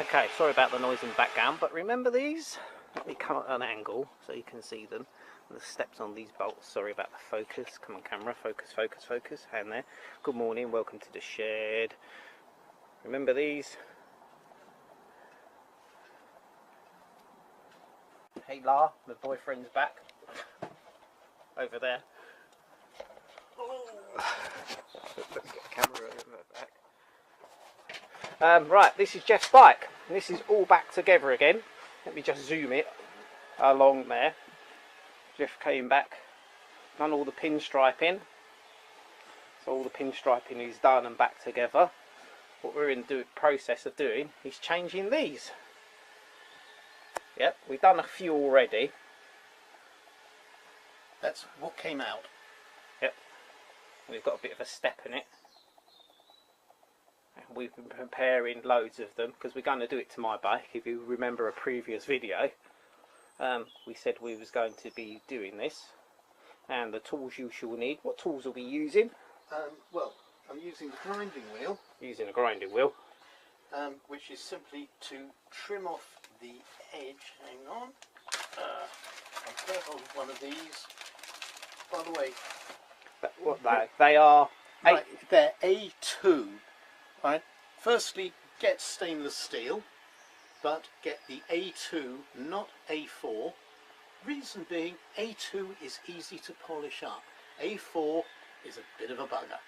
Okay, sorry about the noise in the background, but remember these? Let me come at an angle so you can see them. The steps on these bolts. Sorry about the focus. Come on, camera, focus, focus, focus. Hand there. Good morning, welcome to the shed. Remember these? Hey La, my boyfriend's back. Over there. Let's get the camera over back. Right, this is Jeff's bike. And this is all back together again. Let me just zoom it along there. Jeff came back, done all the pinstriping. So all the pinstriping is done and back together. What we're in the process of doing is changing these. Yep, we've done a few already. That's what came out. Yep, we've got a bit of a step in it. We've been preparing loads of them because we're going to do it to my bike. If you remember a previous video, we said we was going to be doing this. And the tools you shall need. What tools are we using? Well, I'm using the grinding wheel. Using a grinding wheel. Which is simply to trim off the edge. Hang on. I'll get hold of one of these. By the way, What they are? right, they're A2. Right. Firstly, get stainless steel, but get the A2, not A4. Reason being, A2 is easy to polish up. A4 is a bit of a bugger.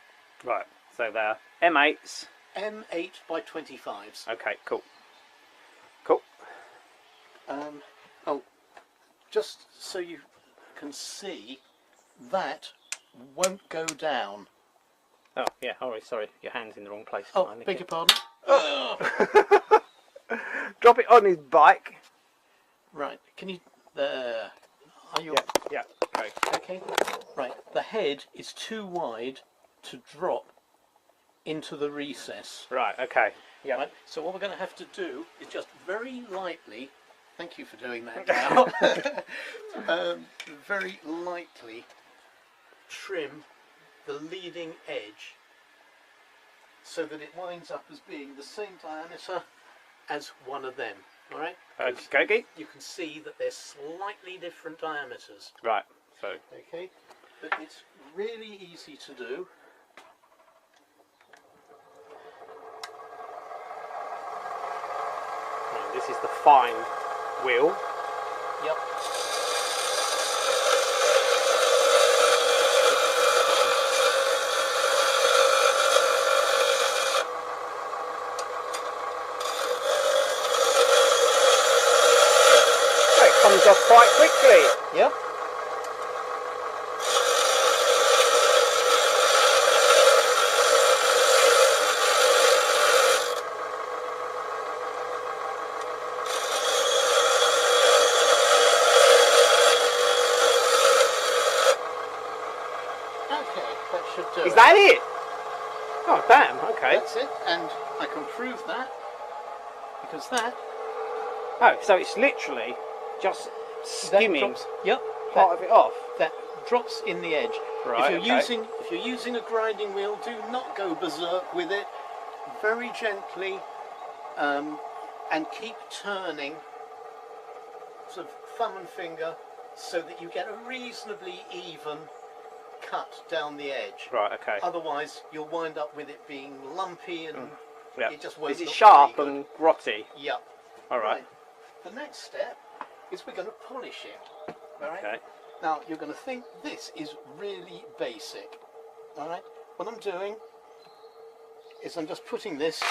Right, so they're M8s. M8 by 25s. Okay, cool. Cool. Oh, just so you can see, that won't go down. Oh, yeah, sorry, your hand's in the wrong place. Oh, beg your pardon. Drop it on his bike. Right, can you... There. Are you... Yeah, okay. Okay, right. The head is too wide to drop into the recess. Right, okay. Yeah. Right, so what we're going to have to do is just very lightly... Thank you for doing that now. Very lightly trim the leading edge so that it winds up as being the same diameter as one of them. All right? Okay. You can see that they're slightly different diameters. Right, so... Okay, but it's really easy to do. Right, this is the fine wheel. Yep. Comes off quite quickly. Yep. Okay, that should do it. Is that it? Oh, damn, okay. That's it, and I can prove that because that... Oh, so it's literally just skimming drops, yep, part of it off. that drops in the edge. Right, if you're using a grinding wheel, do not go berserk with it. Very gently, and keep turning, sort of thumb and finger, so that you get a reasonably even cut down the edge. Right, okay. Otherwise, you'll wind up with it being lumpy and Yeah. it just won't Is it look sharp very good. and grotty? Yep. All right. The next step is we're going to polish it. All right. Okay. Now you're going to think this is really basic. All right. What I'm doing is I'm just putting this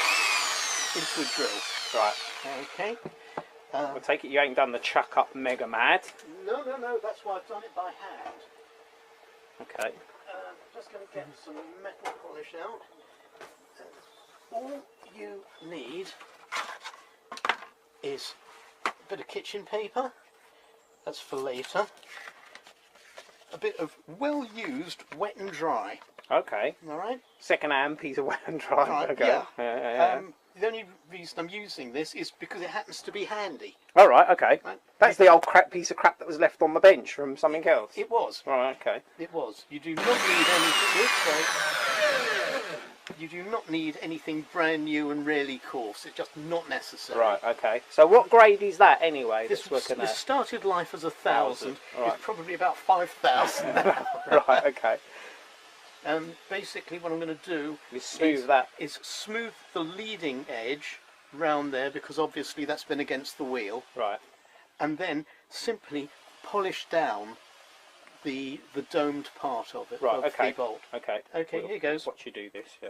into a drill. Right. Okay. We'll take it you ain't done the chuck up mega mad. No. That's why I've done it by hand. Okay. Just going to get some metal polish out. All you need is a bit of kitchen paper. That's for later. A bit of well-used wet and dry. Okay. All right. Second-hand piece of wet and dry. Right, Okay. yeah. The only reason I'm using this is because it happens to be handy. All right. Okay. Right. That's the old piece of crap that was left on the bench from something else. It was. Right. Okay. It was. You do not need anything. Oops, sorry. You do not need anything brand new and really coarse. It's just not necessary. Right, okay. So what grade is that anyway? This looking at? started life as 1,000. Right. It's probably about 5,000 now. Right, okay. Basically what I'm going to do is smooth the leading edge round there, because obviously that's been against the wheel. Right. And then simply polish down the domed part of it, right, of okay. the bolt. Okay. Okay, here goes. Watch you do this, yeah.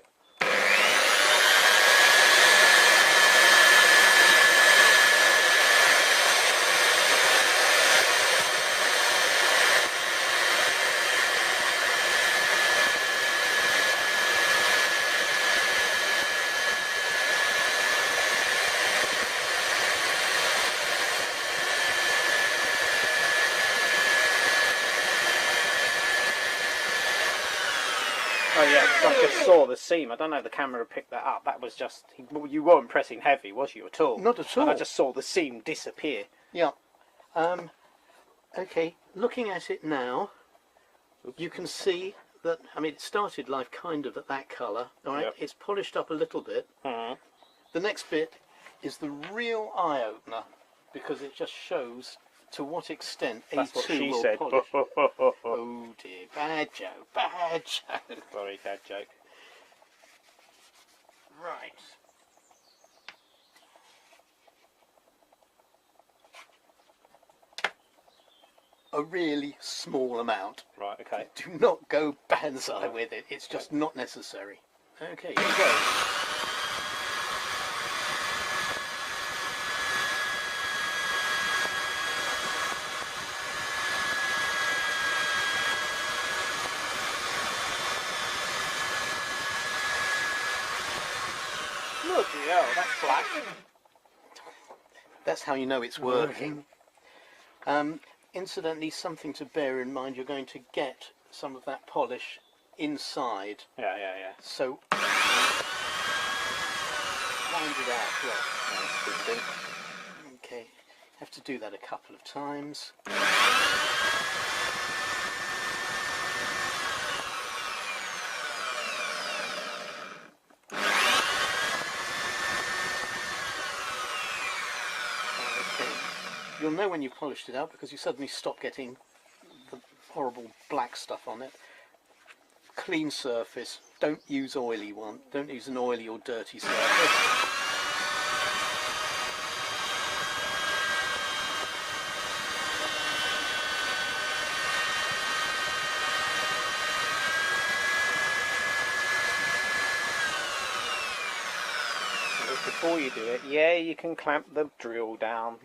Oh yeah, 'cause I just saw the seam. I don't know if the camera picked that up. That was just, you weren't pressing heavy, was you, at all? Not at all. And I just saw the seam disappear. Yeah. Okay, looking at it now, you can see that, I mean, it started life kind of at that colour, all right? Yep. It's polished up a little bit. Mm-hmm. The next bit is the real eye-opener, because it just shows to what extent That's A2 what she will said. polish. Oh dear, bad joke, bad joke. Sorry, dad joke. Right. A really small amount. Right, okay. Do not go banzai with it, it's just not necessary. Okay, here we go. Bloody hell, that's black. That's how you know it's working. Incidentally, something to bear in mind, you're going to get some of that polish inside. Yeah, yeah, yeah. So, wind it out. That's Okay, have to do that a couple of times. You'll know when you've polished it out because you suddenly stop getting the horrible black stuff on it. Clean surface. Don't use oily one. Don't use an oily or dirty surface. Before you do it, yeah, you can clamp the drill down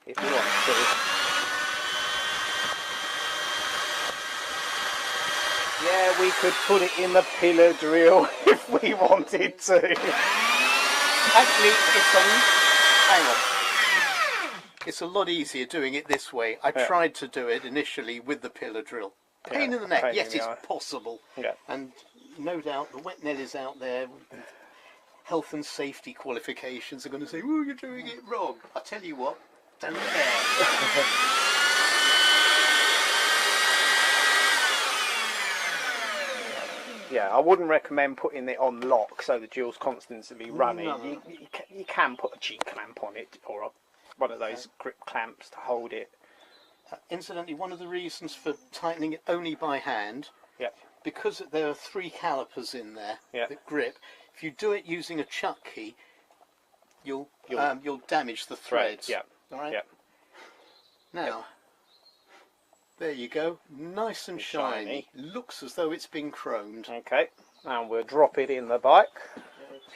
if you want to. Yeah, we could put it in the pillar drill if we wanted to. Actually, hang on. It's a lot easier doing it this way. I tried to do it initially with the pillar drill. Pain in the neck. Yes, it's possible. Yeah. And no doubt the wet Nellies out there with health and safety qualifications are going to say, "Oh, you're doing it wrong." I tell you what, don't care. Yeah, I wouldn't recommend putting it on lock so the drill's constantly running. No. You can put a G-clamp on it, or one of those grip clamps to hold it. Incidentally, one of the reasons for tightening it only by hand, Yep. because there are 3 calipers in there that grip. If you do it using a chuck key, you'll damage the threads. Yeah. All right. Yep. Now, there you go. Nice and shiny. Looks as though it's been chromed. Okay. And we'll drop it in the bike.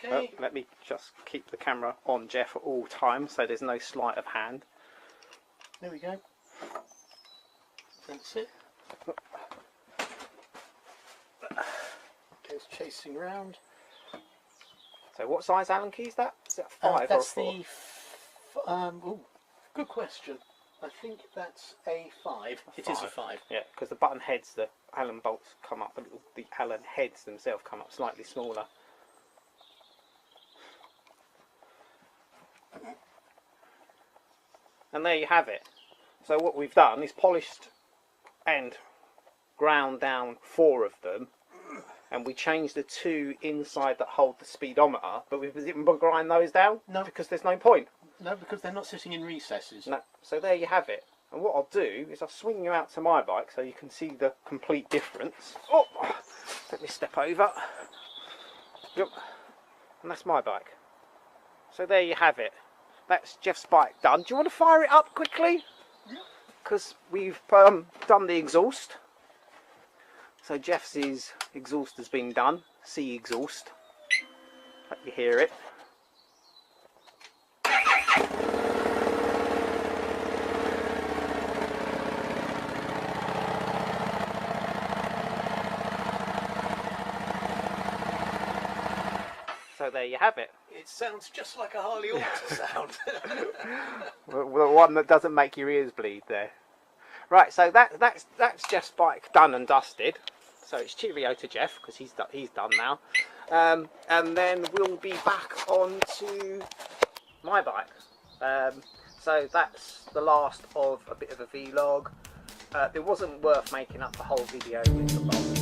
Okay. Oh, let me just keep the camera on Jeff at all times so there's no sleight of hand. There we go. That's it. Goes chasing round. So what size Allen key is that? Is that 5 That's or 4? the good question. I think that's a 5. It is a 5. Yeah, because the button heads, the Allen bolts come up, the Allen heads themselves come up slightly smaller. And there you have it. So what we've done is polished and ground down 4 of them, and we changed the two inside that hold the speedometer, but we didn't grind those down. No. Because there's no point. No, because they're not sitting in recesses. No. So there you have it. And what I'll do is I'll swing you out to my bike so you can see the complete difference. Oh, let me step over. Yep. And that's my bike. So there you have it. That's Jeff's bike done. Do you want to fire it up quickly? Yeah. Because we've done the exhaust. So Jeff's exhaust has been done. Sea exhaust. Let you hear it. So there you have it. It sounds just like a Harley ought to sound. The one that doesn't make your ears bleed there. Right, so that's Jeff's bike done and dusted. So it's cheerio to Jeff because he's done now. And then we'll be back on to my bike. So that's the last of a bit of a vlog. It wasn't worth making up the whole video with the last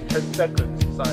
10 seconds. So